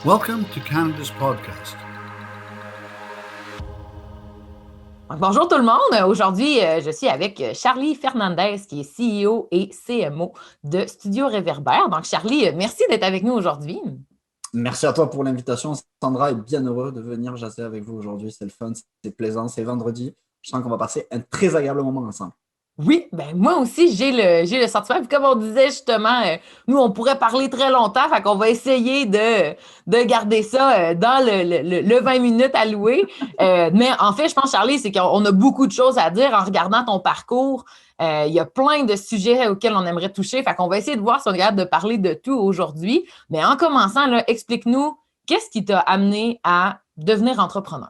Welcome to Canada's podcast. Bonjour tout le monde. Aujourd'hui, je suis avec Charlie Fernandez, qui est CEO et CMO de Studio Réverbère. Donc, Charlie, merci d'être avec nous aujourd'hui. Merci à toi pour l'invitation. Sandra est bien heureux de venir jaser avec vous aujourd'hui. C'est le fun, c'est plaisant, c'est vendredi. Je sens qu'on va passer un très agréable moment ensemble. Oui, ben moi aussi, j'ai le sentiment. Puis comme on disait justement, nous, on pourrait parler très longtemps, fait qu'on va essayer de garder ça dans le 20 minutes alloué. Mais en fait, je pense, Charlie, c'est qu'on a beaucoup de choses à dire en regardant ton parcours. Il y a plein de sujets auxquels on aimerait toucher. Fait qu'on va essayer de voir si on est capable de parler de tout aujourd'hui. Mais en commençant, là, explique-nous, qu'est-ce qui t'a amené à devenir entrepreneur?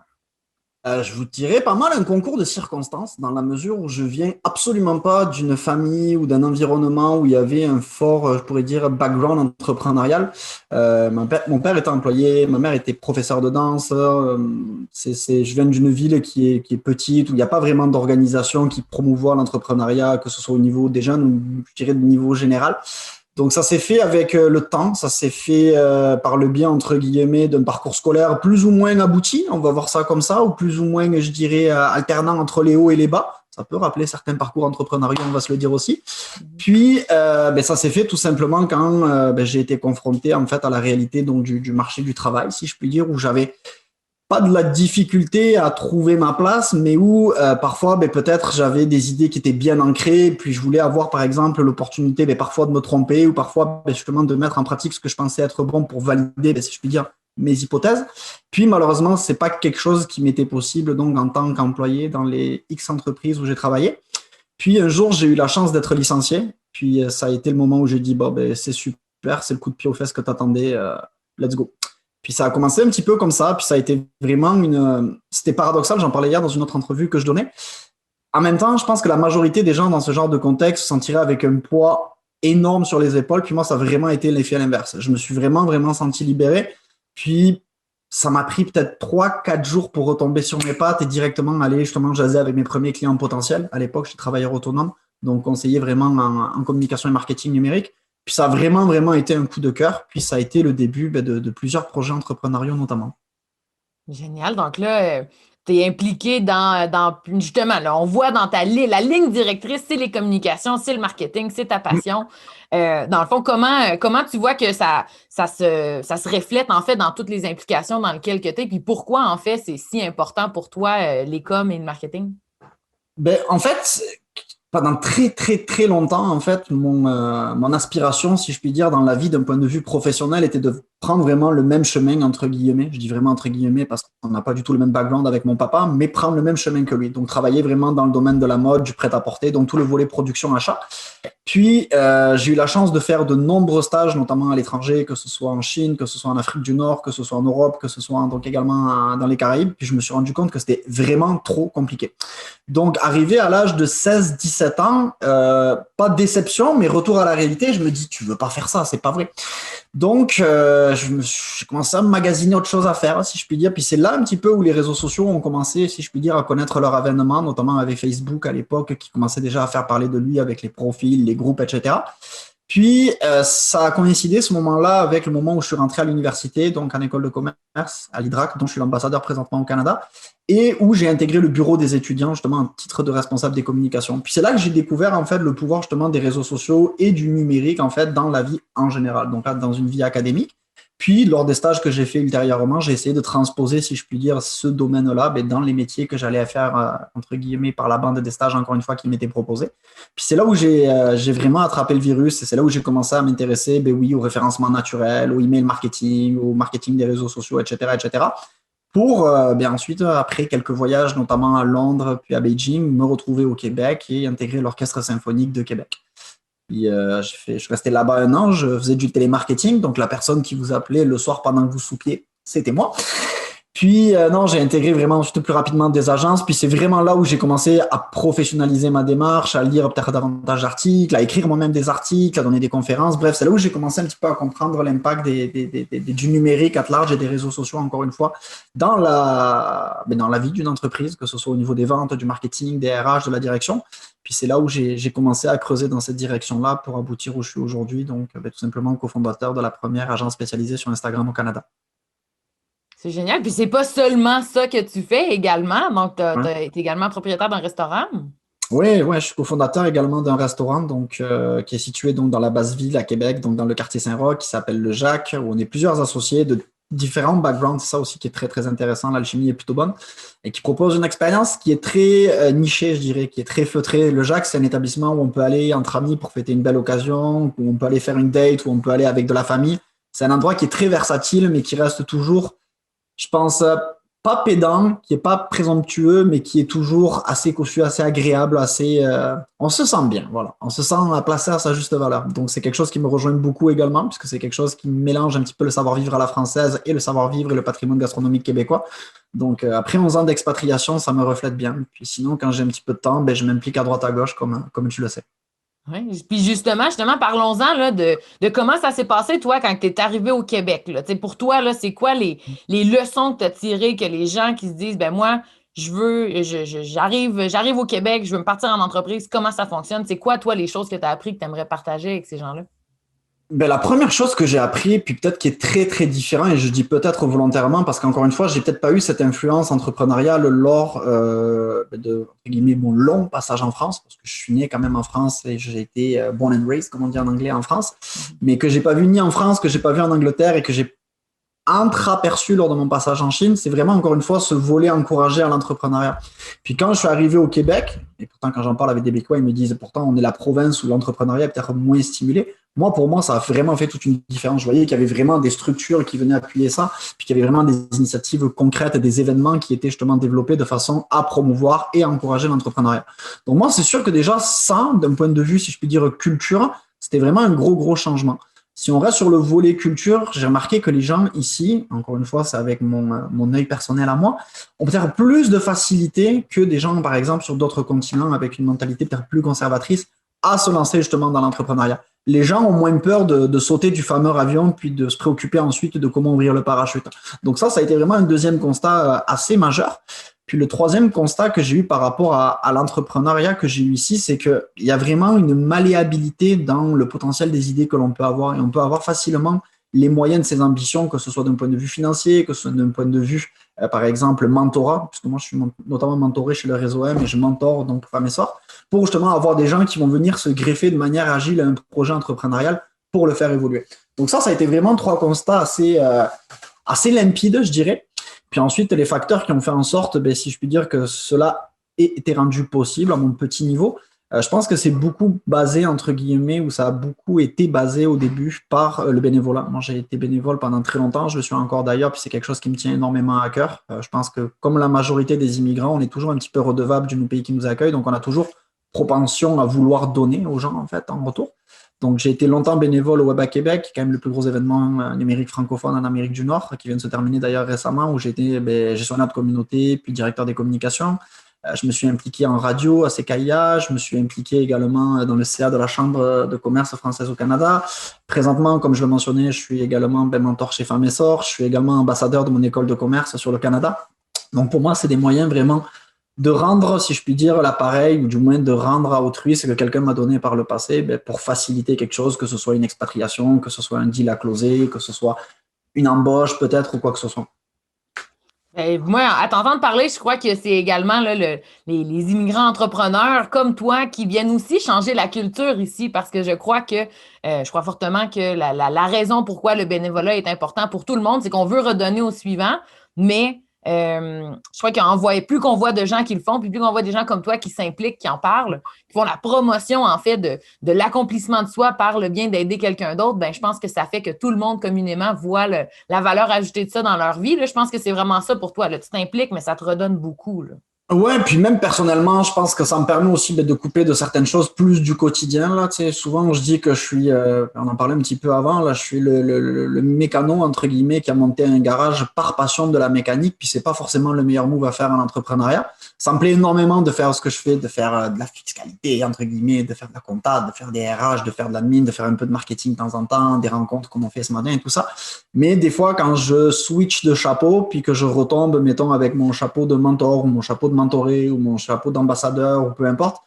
Je vous dirais pas mal un concours de circonstances dans la mesure où je viens absolument pas d'une famille ou d'un environnement où il y avait un fort, je pourrais dire, background entrepreneurial. Mon père était employé, ma mère était professeure de danse. Je viens d'une ville qui est petite, où il n'y a pas vraiment d'organisation qui promouvoit l'entrepreneuriat, que ce soit au niveau des jeunes ou je dirais du niveau général. Donc ça s'est fait avec le temps, ça s'est fait par le biais, entre guillemets, d'un parcours scolaire plus ou moins abouti, on va voir ça comme ça, ou plus ou moins, je dirais, alternant entre les hauts et les bas. Ça peut rappeler certains parcours entrepreneuriaux, on va se le dire aussi. Puis ça s'est fait tout simplement quand j'ai été confronté en fait à la réalité donc, du marché du travail, si je puis dire, où j'avais pas de la difficulté à trouver ma place, mais où parfois peut-être j'avais des idées qui étaient bien ancrées, puis je voulais avoir par exemple l'opportunité parfois de me tromper ou parfois justement de mettre en pratique ce que je pensais être bon pour valider, si je puis dire, mes hypothèses. Puis malheureusement, c'est pas quelque chose qui m'était possible donc en tant qu'employé dans les X entreprises où j'ai travaillé. Puis un jour, j'ai eu la chance d'être licencié, puis ça a été le moment où j'ai dit c'est super, c'est le coup de pied aux fesses que t'attendais, let's go. Puis ça a commencé un petit peu comme ça, puis ça a été vraiment c'était paradoxal, j'en parlais hier dans une autre entrevue que je donnais. En même temps, je pense que la majorité des gens dans ce genre de contexte se sentiraient avec un poids énorme sur les épaules, puis moi, ça a vraiment été l'effet à l'inverse. Je me suis vraiment senti libéré, puis ça m'a pris peut-être 3-4 jours pour retomber sur mes pattes et directement aller justement jaser avec mes premiers clients potentiels. À l'époque, j'étais travailleur autonome, donc conseiller vraiment en communication et marketing numérique. Puis ça a vraiment été un coup de cœur. Puis ça a été le début de plusieurs projets entrepreneuriaux notamment. Génial. Donc là, tu es impliqué dans justement, là, on voit dans la ligne directrice, c'est les communications, c'est le marketing, c'est ta passion. Dans le fond, comment tu vois que ça se reflète en fait dans toutes les implications dans lesquelles tu es, puis pourquoi en fait c'est si important pour toi, les coms et le marketing? En fait, pendant très longtemps, en fait, mon aspiration, si je puis dire, dans la vie d'un point de vue professionnel, était de prendre vraiment le même chemin, entre guillemets. Je dis vraiment entre guillemets parce qu'on n'a pas du tout le même background avec mon papa, mais prendre le même chemin que lui. Donc, travailler vraiment dans le domaine de la mode, du prêt-à-porter, donc tout le volet production-achat. Puis, j'ai eu la chance de faire de nombreux stages, notamment à l'étranger, que ce soit en Chine, que ce soit en Afrique du Nord, que ce soit en Europe, que ce soit donc également dans les Caraïbes. Puis, je me suis rendu compte que c'était vraiment trop compliqué. Donc, arrivé à l'âge de 16-17 ans, pas de déception, mais retour à la réalité, je me dis, tu veux pas faire ça, c'est pas vrai. Donc, j'ai commencé à magasiner autre chose à faire, si je puis dire. Puis c'est là un petit peu où les réseaux sociaux ont commencé, si je puis dire, à connaître leur avènement, notamment avec Facebook à l'époque, qui commençait déjà à faire parler de lui avec les profils, les groupes, etc. Puis, ça a coïncidé ce moment-là avec le moment où je suis rentré à l'université, donc en école de commerce, à l'IDRAC, dont je suis l'ambassadeur présentement au Canada, et où j'ai intégré le bureau des étudiants, justement, en titre de responsable des communications. Puis c'est là que j'ai découvert, en fait, le pouvoir, justement, des réseaux sociaux et du numérique, en fait, dans la vie en général. Donc là, dans une vie académique. Puis, lors des stages que j'ai fait ultérieurement, j'ai essayé de transposer, si je puis dire, ce domaine-là dans les métiers que j'allais faire, entre guillemets, par la bande des stages, encore une fois, qui m'étaient proposés. Puis c'est là où j'ai vraiment attrapé le virus et c'est là où j'ai commencé à m'intéresser, au référencement naturel, au email marketing, au marketing des réseaux sociaux, etc. Pour ensuite, après quelques voyages, notamment à Londres puis à Beijing, me retrouver au Québec et intégrer l'Orchestre symphonique de Québec. Puis, je suis resté là-bas 1 an, je faisais du télémarketing, donc la personne qui vous appelait le soir pendant que vous soupiez, c'était moi. Puis, non, j'ai intégré vraiment ensuite plus rapidement des agences. Puis, c'est vraiment là où j'ai commencé à professionnaliser ma démarche, à lire peut-être davantage d'articles, à écrire moi-même des articles, à donner des conférences. Bref, c'est là où j'ai commencé un petit peu à comprendre l'impact du numérique à large et des réseaux sociaux, encore une fois, dans la vie d'une entreprise, que ce soit au niveau des ventes, du marketing, des RH, de la direction. Puis, c'est là où j'ai commencé à creuser dans cette direction-là pour aboutir où je suis aujourd'hui. Donc, tout simplement cofondateur de la première agence spécialisée sur Instagram au Canada. C'est génial. Puis c'est pas seulement ça que tu fais également. Donc, tu Ouais. es également propriétaire d'un restaurant. Oui, ouais, je suis cofondateur également d'un restaurant donc, qui est situé donc, dans la basse ville à Québec, donc dans le quartier Saint-Roch, qui s'appelle Le Jacques, où on est plusieurs associés de différents backgrounds. C'est ça aussi qui est très, très intéressant. L'alchimie est plutôt bonne et qui propose une expérience qui est très nichée, je dirais, qui est très feutrée. Le Jacques, c'est un établissement où on peut aller entre amis pour fêter une belle occasion, où on peut aller faire une date, où on peut aller avec de la famille. C'est un endroit qui est très versatile, mais qui reste toujours, je pense, pas pédant, qui est pas présomptueux, mais qui est toujours assez cossu, assez agréable, assez. On se sent bien, voilà. On se sent placé à sa juste valeur. Donc c'est quelque chose qui me rejoint beaucoup également, puisque c'est quelque chose qui mélange un petit peu le savoir-vivre à la française et le savoir-vivre et le patrimoine gastronomique québécois. Donc après 11 ans d'expatriation, ça me reflète bien. Puis sinon, quand j'ai un petit peu de temps, ben, je m'implique à droite à gauche, comme tu le sais. Oui. Puis justement, parlons-en là, de comment ça s'est passé, toi, quand tu es arrivé au Québec. Là. Tu sais, pour toi, là, c'est quoi les leçons que tu as tirées, que les gens qui se disent, ben moi, j'arrive au Québec, je veux me partir en entreprise, comment ça fonctionne? C'est quoi, toi, les choses que tu as appris que tu aimerais partager avec ces gens-là? Ben, la première chose que j'ai appris, puis peut-être qui est très très différent, et je dis peut-être volontairement parce qu'encore une fois, j'ai peut-être pas eu cette influence entrepreneuriale lors de entre guillemets, mon long passage en France, parce que je suis né quand même en France et j'ai été born and raised, comme on dit en anglais, en France, mais que j'ai pas vu ni en France, que j'ai pas vu en Angleterre et que j'ai entreaperçu lors de mon passage en Chine, c'est vraiment encore une fois ce volet encouragé à l'entrepreneuriat. Puis quand je suis arrivé au Québec, et pourtant quand j'en parle avec des Québécois, ils me disent pourtant on est la province où l'entrepreneuriat est peut-être moins stimulé. Moi, pour moi, ça a vraiment fait toute une différence. Je voyais qu'il y avait vraiment des structures qui venaient appuyer ça, puis qu'il y avait vraiment des initiatives concrètes et des événements qui étaient justement développés de façon à promouvoir et à encourager l'entrepreneuriat. Donc moi, c'est sûr que déjà, ça, d'un point de vue, si je puis dire, culture, c'était vraiment un gros changement. Si on reste sur le volet culture, j'ai remarqué que les gens ici, encore une fois, c'est avec mon œil personnel à moi, ont peut-être plus de facilité que des gens, par exemple, sur d'autres continents avec une mentalité peut-être plus conservatrice à se lancer justement dans l'entrepreneuriat. Les gens ont moins peur de sauter du fameux avion puis de se préoccuper ensuite de comment ouvrir le parachute. Donc ça a été vraiment un deuxième constat assez majeur. Puis le troisième constat que j'ai eu par rapport à l'entrepreneuriat que j'ai eu ici, c'est qu'il y a vraiment une malléabilité dans le potentiel des idées que l'on peut avoir. Et on peut avoir facilement les moyens de ses ambitions, que ce soit d'un point de vue financier, que ce soit d'un point de vue, par exemple, mentorat, puisque moi je suis notamment mentoré chez le réseau M et je mentore donc femmes et sort, pour justement avoir des gens qui vont venir se greffer de manière agile à un projet entrepreneurial pour le faire évoluer. Donc ça a été vraiment trois constats assez limpides, je dirais. Puis ensuite, les facteurs qui ont fait en sorte, ben, si je puis dire, que cela ait été rendu possible à mon petit niveau, je pense que c'est beaucoup basé, entre guillemets, ou ça a beaucoup été basé au début par le bénévolat. Moi, j'ai été bénévole pendant très longtemps, je le suis encore d'ailleurs, puis c'est quelque chose qui me tient énormément à cœur. Je pense que comme la majorité des immigrants, on est toujours un petit peu redevable du pays qui nous accueille, donc on a toujours propension à vouloir donner aux gens, en fait, en retour. Donc, j'ai été longtemps bénévole au Web à Québec, qui est quand même le plus gros événement numérique francophone en Amérique du Nord, qui vient de se terminer d'ailleurs récemment, où j'ai été gestionnaire de communauté, puis directeur des communications. Je me suis impliqué en radio à CKIA, je me suis impliqué également dans le CA de la Chambre de commerce française au Canada. Présentement, comme je le mentionnais, je suis également mentor chez Femmes et Sort, je suis également ambassadeur de mon école de commerce sur le Canada. Donc, pour moi, c'est des moyens vraiment de rendre, si je puis dire, l'appareil, ou du moins de rendre à autrui ce que quelqu'un m'a donné par le passé, pour faciliter quelque chose, que ce soit une expatriation, que ce soit un deal à closer, que ce soit une embauche peut-être ou quoi que ce soit. Moi, à t'entendre parler, je crois que c'est également là, les immigrants entrepreneurs comme toi qui viennent aussi changer la culture ici parce que je crois fortement que la raison pourquoi le bénévolat est important pour tout le monde, c'est qu'on veut redonner au suivant, mais je crois plus qu'on voit de gens qui le font, puis plus qu'on voit des gens comme toi qui s'impliquent, qui en parlent, qui font la promotion, en fait, de l'accomplissement de soi par le bien d'aider quelqu'un d'autre, ben, je pense que ça fait que tout le monde communément voit la valeur ajoutée de ça dans leur vie. Là, je pense que c'est vraiment ça pour toi. Là. Tu t'impliques, mais ça te redonne beaucoup. Là. Ouais, puis même personnellement, je pense que ça me permet aussi de couper de certaines choses plus du quotidien. Là, tu sais, souvent, je dis que je suis, on en parlait un petit peu avant, là, je suis le mécano, entre guillemets, qui a monté un garage par passion de la mécanique, puis c'est pas forcément le meilleur move à faire en entrepreneuriat. Ça me plaît énormément de faire ce que je fais, de faire de la fiscalité, entre guillemets, de faire de la compta, de faire des RH, de faire de l'admin, de faire un peu de marketing de temps en temps, des rencontres comme on fait ce matin et tout ça. Mais des fois, quand je switch de chapeau, puis que je retombe, mettons, avec mon chapeau de mentor ou mon chapeau de mentoré ou mon chapeau d'ambassadeur ou peu importe,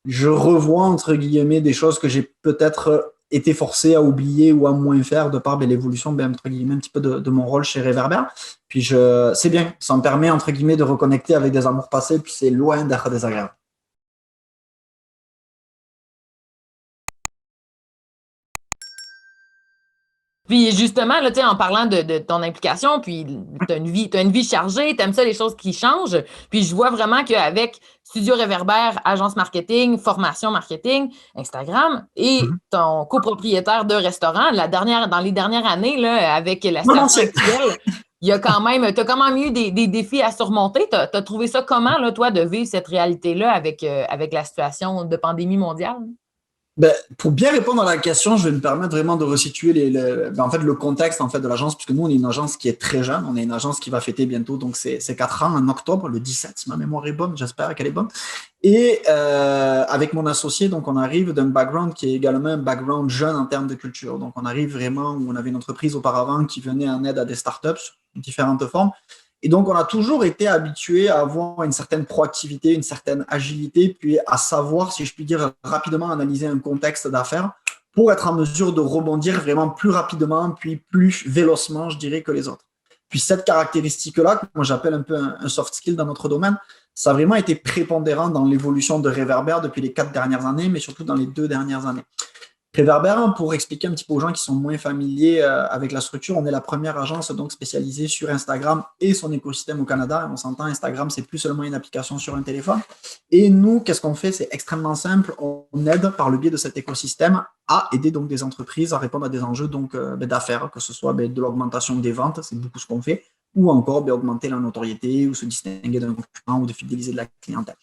je revois, entre guillemets, des choses que j'ai peut-être été forcé à oublier ou à moins faire de par l'évolution, entre guillemets, un petit peu de mon rôle chez Réverbère. Puis c'est bien, ça me permet, entre guillemets, de reconnecter avec des amours passés, puis c'est loin d'être désagréable. Puis justement, là, tu sais, en parlant de ton implication, puis t'as une vie chargée, t'aimes ça les choses qui changent. Puis je vois vraiment qu'avec Studio Réverbère, agence marketing, formation marketing, Instagram et ton copropriétaire de restaurant, dans les dernières années, là, avec la situation actuelle, il y a t'as quand même eu des défis à surmonter. T'as trouvé ça comment, là, toi, de vivre cette réalité-là avec la situation de pandémie mondiale? Pour bien répondre à la question, je vais me permettre vraiment de resituer le contexte en fait de l'agence, puisque nous on est une agence qui est très jeune, on est une agence qui va fêter bientôt donc c'est 4 ans en octobre, le 17, si ma mémoire est bonne, j'espère qu'elle est bonne. Et avec mon associé, donc on arrive d'un background qui est également un background jeune en termes de culture. Donc on arrive vraiment où on avait une entreprise auparavant qui venait en aide à des startups sous différentes formes. Et donc, on a toujours été habitué à avoir une certaine proactivité, une certaine agilité, puis à savoir, si je puis dire, rapidement analyser un contexte d'affaires pour être en mesure de rebondir vraiment plus rapidement, puis plus vélocement, je dirais, que les autres. Puis cette caractéristique-là, que moi j'appelle un peu un soft skill dans notre domaine, ça a vraiment été prépondérant dans l'évolution de Réverbère depuis les 4 dernières années, mais surtout dans les 2 dernières années. Réverbère, pour expliquer un petit peu aux gens qui sont moins familiers avec la structure, on est la première agence donc spécialisée sur Instagram et son écosystème au Canada. On s'entend, Instagram, c'est plus seulement une application sur un téléphone. Et nous, qu'est-ce qu'on fait? C'est extrêmement simple. On aide par le biais de cet écosystème à aider donc des entreprises à répondre à des enjeux donc d'affaires, que ce soit de l'augmentation des ventes, c'est beaucoup ce qu'on fait, ou encore augmenter la notoriété ou se distinguer d'un concurrent ou de fidéliser de la clientèle.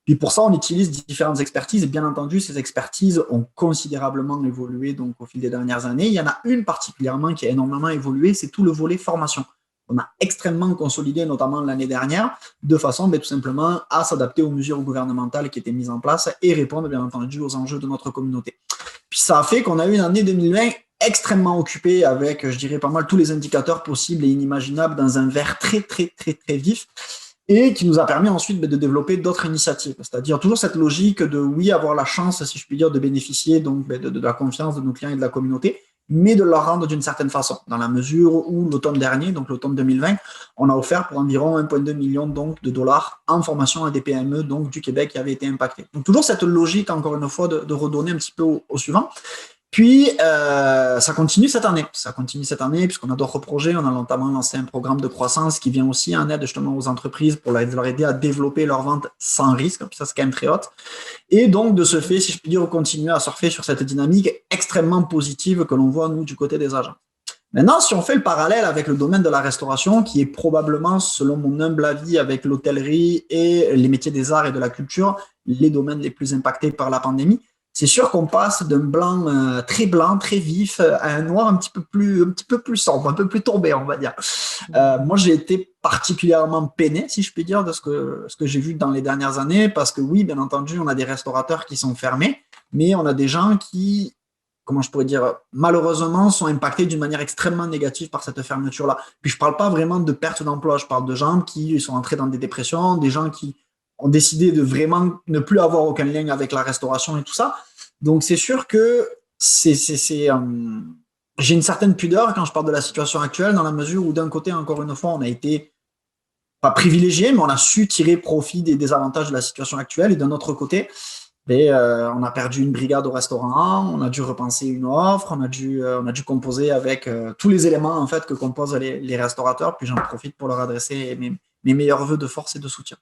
Puis pour ça, on utilise différentes expertises et bien entendu, ces expertises ont considérablement évolué donc, au fil des dernières années. Il y en a une particulièrement qui a énormément évolué, c'est tout le volet formation. On a extrêmement consolidé, notamment l'année dernière, de façon tout simplement à s'adapter aux mesures gouvernementales qui étaient mises en place et répondre bien entendu aux enjeux de notre communauté. Puis ça a fait qu'on a eu une année 2020 extrêmement occupée avec, je dirais, pas mal tous les indicateurs possibles et inimaginables dans un verre très, très, très, très vif, et qui nous a permis ensuite de développer d'autres initiatives. C'est-à-dire toujours cette logique de, oui, avoir la chance, si je puis dire, de bénéficier donc, de la confiance de nos clients et de la communauté, mais de leur rendre d'une certaine façon, dans la mesure où l'automne dernier, donc l'automne 2020, on a offert pour environ 1,2 million donc, de dollars en formation à des PME donc, du Québec qui avaient été impactées. Donc toujours cette logique, encore une fois, de redonner un petit peu au suivant. Puis, ça continue cette année. Ça continue cette année puisqu'on a d'autres projets. On a notamment lancé un programme de croissance qui vient aussi en aide justement aux entreprises pour leur aider à développer leurs ventes sans risque. Puis ça, c'est quand même très haut. Et donc, de ce fait, si je puis dire, on continue à surfer sur cette dynamique extrêmement positive que l'on voit, nous, du côté des agents. Maintenant, si on fait le parallèle avec le domaine de la restauration, qui est probablement, selon mon humble avis, avec l'hôtellerie et les métiers des arts et de la culture, les domaines les plus impactés par la pandémie, c'est sûr qu'on passe d'un blanc, très vif, à un noir un petit peu plus sombre, un peu plus tombé, on va dire. Moi, j'ai été particulièrement peiné, si je puis dire, de ce que j'ai vu dans les dernières années, parce que oui, bien entendu, on a des restaurateurs qui sont fermés, mais on a des gens qui, comment je pourrais dire, malheureusement, sont impactés d'une manière extrêmement négative par cette fermeture-là. Puis je parle pas vraiment de perte d'emploi, je parle de gens qui sont entrés dans des dépressions, des gens qui ont décidé de vraiment ne plus avoir aucun lien avec la restauration et tout ça. Donc, c'est sûr que j'ai une certaine pudeur quand je parle de la situation actuelle, dans la mesure où, d'un côté, encore une fois, on a été pas privilégié, mais on a su tirer profit des avantages de la situation actuelle. Et d'un autre côté, on a perdu une brigade au restaurant, on a dû repenser une offre, on a dû composer avec tous les éléments en fait que composent les restaurateurs. Puis j'en profite pour leur adresser mes meilleurs vœux de force et de soutien.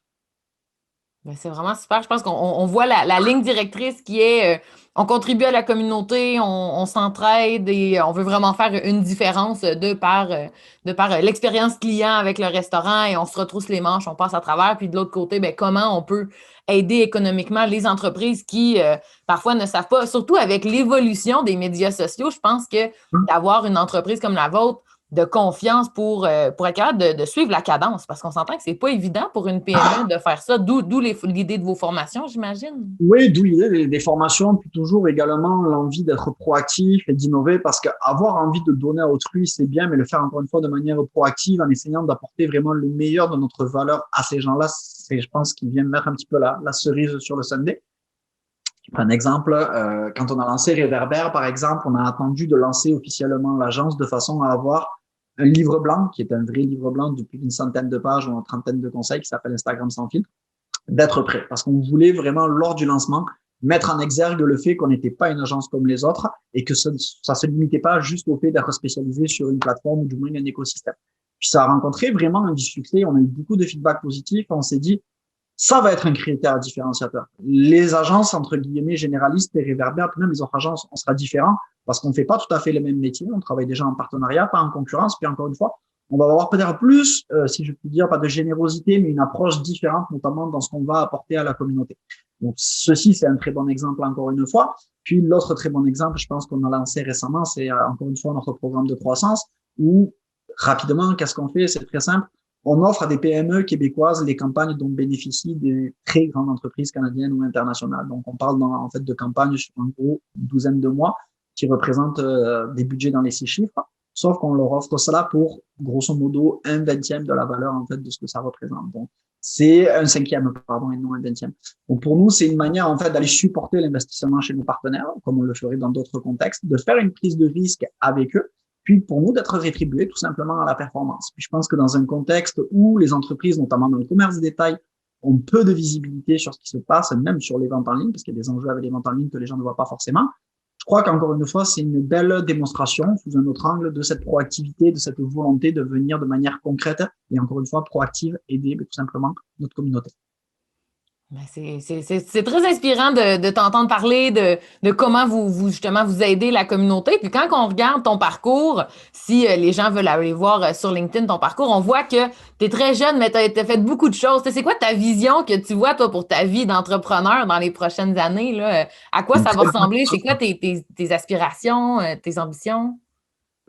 C'est vraiment super. Je pense qu'on voit la ligne directrice qui est on contribue à la communauté, on s'entraide et on veut vraiment faire une différence de par l'expérience client avec le restaurant et on se retrousse les manches, on passe à travers. Puis de l'autre côté, comment on peut aider économiquement les entreprises qui parfois ne savent pas, surtout avec l'évolution des médias sociaux. Je pense que d'avoir une entreprise comme la vôtre de confiance pour être capable de suivre la cadence, parce qu'on s'entend que c'est pas évident pour une PME de faire ça, d'où l'idée de vos formations, j'imagine. Oui, d'où l'idée des formations, puis toujours également l'envie d'être proactif et d'innover, parce qu'avoir envie de donner à autrui, c'est bien, mais le faire encore une fois de manière proactive, en essayant d'apporter vraiment le meilleur de notre valeur à ces gens-là, c'est, je pense, qui vient mettre un petit peu la cerise sur le sundae. Un exemple, quand on a lancé Réverbère, par exemple, on a attendu de lancer officiellement l'agence de façon à avoir un livre blanc, qui est un vrai livre blanc de plus d'une centaine de pages ou une trentaine de conseils, qui s'appelle Instagram sans filtre, d'être prêt. Parce qu'on voulait vraiment, lors du lancement, mettre en exergue le fait qu'on n'était pas une agence comme les autres et que ça se limitait pas juste au fait d'être spécialisé sur une plateforme ou du moins un écosystème. Puis ça a rencontré vraiment un succès. On a eu beaucoup de feedback positif. On s'est dit, ça va être un critère différenciateur. Les agences, entre guillemets, généralistes et réverbères, puis même les autres agences, on sera différents parce qu'on ne fait pas tout à fait les mêmes métiers. On travaille déjà en partenariat, pas en concurrence. Puis encore une fois, on va avoir peut-être plus, si je puis dire, pas de générosité, mais une approche différente, notamment dans ce qu'on va apporter à la communauté. Donc, ceci, c'est un très bon exemple, encore une fois. Puis, l'autre très bon exemple, je pense qu'on a lancé récemment, c'est encore une fois notre programme de croissance où, rapidement, qu'est-ce qu'on fait? C'est très simple. On offre à des PME québécoises les campagnes dont bénéficient des très grandes entreprises canadiennes ou internationales. Donc, on parle en fait de campagnes sur en gros une douzaine de mois qui représentent des budgets dans les 6 chiffres. Sauf qu'on leur offre cela pour, grosso modo, 1/20 de la valeur, en fait, de ce que ça représente. Donc, c'est un cinquième, pardon, et non 1/20. Donc, pour nous, c'est une manière, en fait, d'aller supporter l'investissement chez nos partenaires, comme on le ferait dans d'autres contextes, de faire une prise de risque avec eux, puis pour nous, d'être rétribués tout simplement à la performance. Puis je pense que dans un contexte où les entreprises, notamment dans le commerce de détail, ont peu de visibilité sur ce qui se passe, même sur les ventes en ligne, parce qu'il y a des enjeux avec les ventes en ligne que les gens ne voient pas forcément, je crois qu'encore une fois, c'est une belle démonstration sous un autre angle de cette proactivité, de cette volonté de venir de manière concrète et encore une fois proactive, aider tout simplement notre communauté. C'est très inspirant de t'entendre parler de comment vous justement vous aidez la communauté. Puis quand on regarde ton parcours, si les gens veulent aller voir sur LinkedIn ton parcours, on voit que tu es très jeune, mais tu as fait beaucoup de choses. C'est quoi ta vision que tu vois, toi, pour ta vie d'entrepreneur dans les prochaines années, là? À quoi ça va ressembler? C'est quoi tes aspirations, tes ambitions?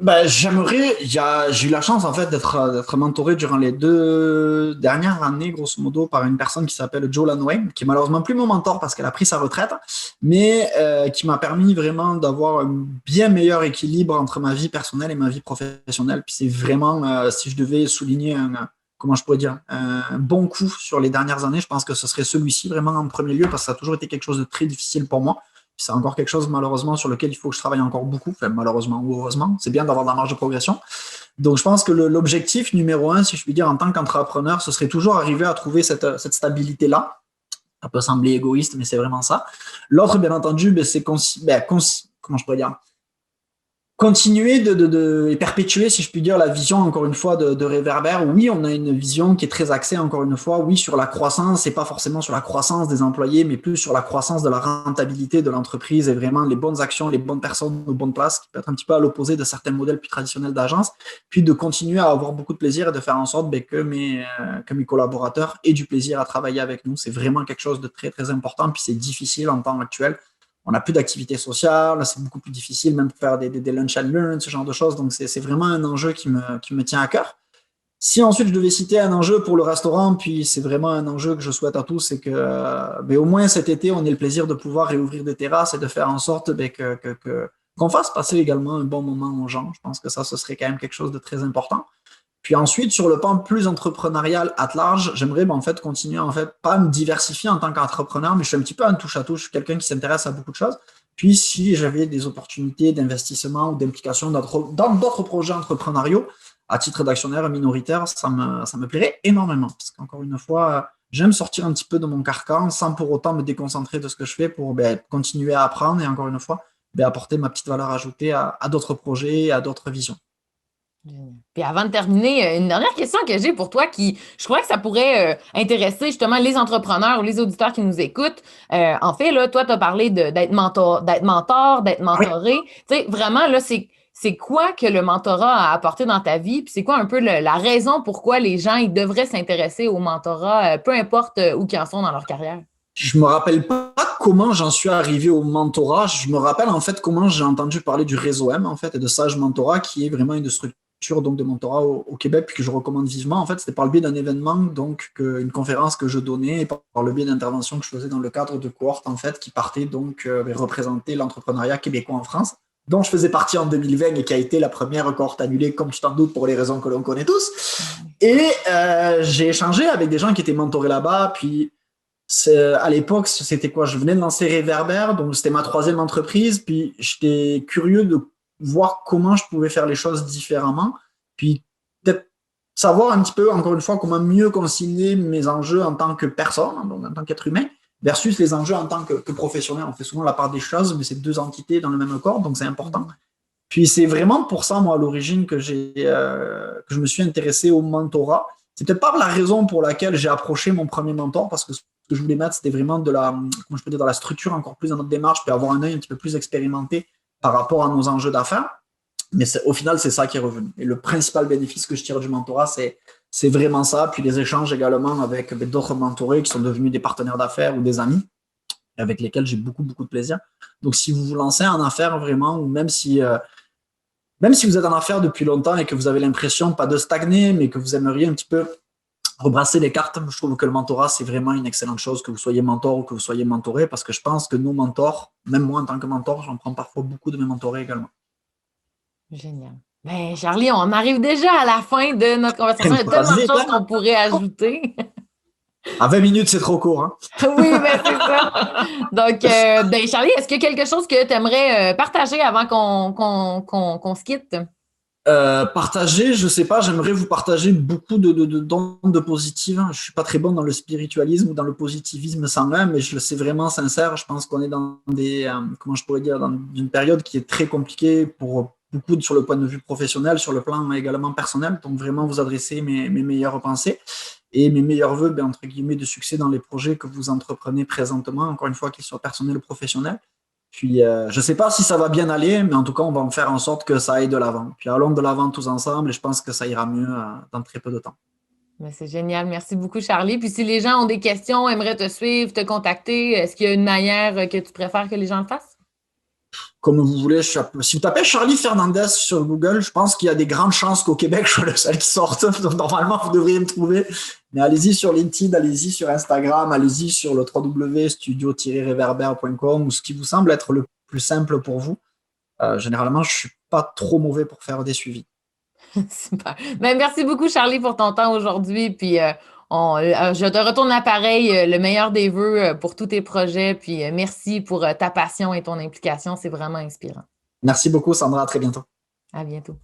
Ben, j'ai eu la chance en fait d'être mentoré durant les 2 dernières années, grosso modo, par une personne qui s'appelle Jo Lanway, qui est malheureusement plus mon mentor parce qu'elle a pris sa retraite, mais qui m'a permis vraiment d'avoir un bien meilleur équilibre entre ma vie personnelle et ma vie professionnelle. Puis c'est vraiment, si je devais souligner comment je pourrais dire, un bon coup sur les dernières années, je pense que ce serait celui-ci vraiment en premier lieu parce que ça a toujours été quelque chose de très difficile pour moi. C'est encore quelque chose, malheureusement, sur lequel il faut que je travaille encore beaucoup. Enfin, malheureusement ou heureusement. C'est bien d'avoir de la marge de progression. Donc, je pense que l'objectif numéro 1, si je puis dire, en tant qu'entrepreneur, ce serait toujours arriver à trouver cette stabilité-là. Ça peut sembler égoïste, mais c'est vraiment ça. L'autre, bien entendu, c'est comment je pourrais dire, continuer et perpétuer, si je puis dire, la vision, encore une fois, de Réverbère. Oui, on a une vision qui est très axée, encore une fois, oui, sur la croissance, et pas forcément sur la croissance des employés, mais plus sur la croissance de la rentabilité de l'entreprise et vraiment les bonnes actions, les bonnes personnes aux bonnes places, qui peut être un petit peu à l'opposé de certains modèles plus traditionnels d'agence, puis de continuer à avoir beaucoup de plaisir et de faire en sorte que mes collaborateurs aient du plaisir à travailler avec nous. C'est vraiment quelque chose de très, très important, puis c'est difficile en temps actuel. On n'a plus d'activité sociale, c'est beaucoup plus difficile même pour faire des lunch and learn, ce genre de choses. Donc, c'est vraiment un enjeu qui me tient à cœur. Si ensuite je devais citer un enjeu pour le restaurant, puis c'est vraiment un enjeu que je souhaite à tous, c'est que au moins cet été, on ait le plaisir de pouvoir réouvrir des terrasses et de faire en sorte qu'on fasse passer également un bon moment aux gens. Je pense que ça, ce serait quand même quelque chose de très important. Puis ensuite, sur le plan plus entrepreneurial at large, j'aimerais en fait continuer pas me diversifier en tant qu'entrepreneur, mais je suis un petit peu un touche-à-touche, je suis quelqu'un qui s'intéresse à beaucoup de choses. Puis si j'avais des opportunités d'investissement ou d'implication dans d'autres projets entrepreneuriaux, à titre d'actionnaire minoritaire, ça me plairait énormément. Parce qu'encore une fois, j'aime sortir un petit peu de mon carcan sans pour autant me déconcentrer de ce que je fais pour continuer à apprendre et encore une fois, apporter ma petite valeur ajoutée à d'autres projets et à d'autres visions. Puis avant de terminer, une dernière question que j'ai pour toi je crois que ça pourrait intéresser justement les entrepreneurs ou les auditeurs qui nous écoutent. En fait, là, toi, tu as parlé d'être mentor, d'être mentoré. Oui. Tu sais, vraiment, là, c'est quoi que le mentorat a apporté dans ta vie? Puis c'est quoi un peu la raison pourquoi les gens ils devraient s'intéresser au mentorat, peu importe où qu'ils en sont dans leur carrière? Je me rappelle pas comment j'en suis arrivé au mentorat. Je me rappelle en fait comment j'ai entendu parler du réseau M en fait et de Sage Mentorat, qui est vraiment une structure donc de mentorat au Québec, puis que je recommande vivement. En fait, c'était par le biais d'un événement, donc une conférence que je donnais, et par le biais d'interventions que je faisais dans le cadre de cohortes en fait, qui partaient donc représenter l'entrepreneuriat québécois en France, dont je faisais partie en 2020 et qui a été la première cohorte annulée, comme tu t'en doutes, pour les raisons que l'on connaît tous. Et j'ai échangé avec des gens qui étaient mentorés là-bas, puis À l'époque, c'était quoi? Je venais de lancer Réverbère, donc c'était ma 3e entreprise. Puis j'étais curieux de voir comment je pouvais faire les choses différemment. Puis peut-être savoir un petit peu, encore une fois, comment mieux concilier mes enjeux en tant que personne, donc en tant qu'être humain, versus les enjeux en tant que professionnel. On fait souvent la part des choses, mais c'est 2 entités dans le même corps, donc c'est important. Puis c'est vraiment pour ça, moi, à l'origine, que je me suis intéressé au mentorat. C'est peut-être pas la raison pour laquelle j'ai approché mon premier mentor, parce que ce que je voulais mettre, c'était vraiment comment je peux dire, de la structure encore plus dans notre démarche, puis avoir un œil un petit peu plus expérimenté par rapport à nos enjeux d'affaires. Mais au final, c'est ça qui est revenu. Et le principal bénéfice que je tire du mentorat, c'est vraiment ça. Puis les échanges également avec d'autres mentorés qui sont devenus des partenaires d'affaires ou des amis, avec lesquels j'ai beaucoup, beaucoup de plaisir. Donc, si vous vous lancez en affaires vraiment, ou même si vous êtes en affaires depuis longtemps et que vous avez l'impression, pas de stagner, mais que vous aimeriez un petit peu rebrasser les cartes, je trouve que le mentorat, c'est vraiment une excellente chose, que vous soyez mentor ou que vous soyez mentoré, parce que je pense que nos mentors, même moi en tant que mentor, j'en prends parfois beaucoup de mes mentorés également. Génial. Ben, Charlie, on arrive déjà à la fin de notre conversation. Il y a tellement de choses qu'on pourrait ajouter. À 20 minutes, c'est trop court. Hein? Oui, ben c'est ça. Donc, ben, Charlie, est-ce qu'il y a quelque chose que tu aimerais partager avant qu'on se quitte? Partager, je sais pas, j'aimerais vous partager beaucoup d'ondes positives. Je suis pas très bon dans le spiritualisme ou dans le positivisme sanguin, mais je le sais vraiment sincère. Je pense qu'on est dans comment je pourrais dire, dans une période qui est très compliquée pour beaucoup sur le point de vue professionnel, sur le plan également personnel. Donc vraiment vous adresser mes meilleures pensées et mes meilleurs vœux, entre guillemets, de succès dans les projets que vous entreprenez présentement, encore une fois qu'ils soient personnels ou professionnels. Puis, je ne sais pas si ça va bien aller, mais en tout cas, on va en faire en sorte que ça aille de l'avant. Puis, allons de l'avant tous ensemble et je pense que ça ira mieux dans très peu de temps. Mais c'est génial. Merci beaucoup, Charlie. Puis, si les gens ont des questions, aimeraient te suivre, te contacter, est-ce qu'il y a une manière que tu préfères que les gens le fassent? Comme vous voulez. Si vous tapez Charlie Fernandez sur Google, je pense qu'il y a des grandes chances qu'au Québec, je sois le seul qui sorte. Donc, normalement, vous devriez me trouver. Mais allez-y sur LinkedIn, allez-y sur Instagram, allez-y sur le www.studio-reverber.com ou ce qui vous semble être le plus simple pour vous. Généralement, je ne suis pas trop mauvais pour faire des suivis. Super. Ben, merci beaucoup, Charlie, pour ton temps aujourd'hui. Puis, je te retourne l'appareil, le meilleur des vœux pour tous tes projets. Puis, merci pour ta passion et ton implication. C'est vraiment inspirant. Merci beaucoup, Sandra. À très bientôt. À bientôt.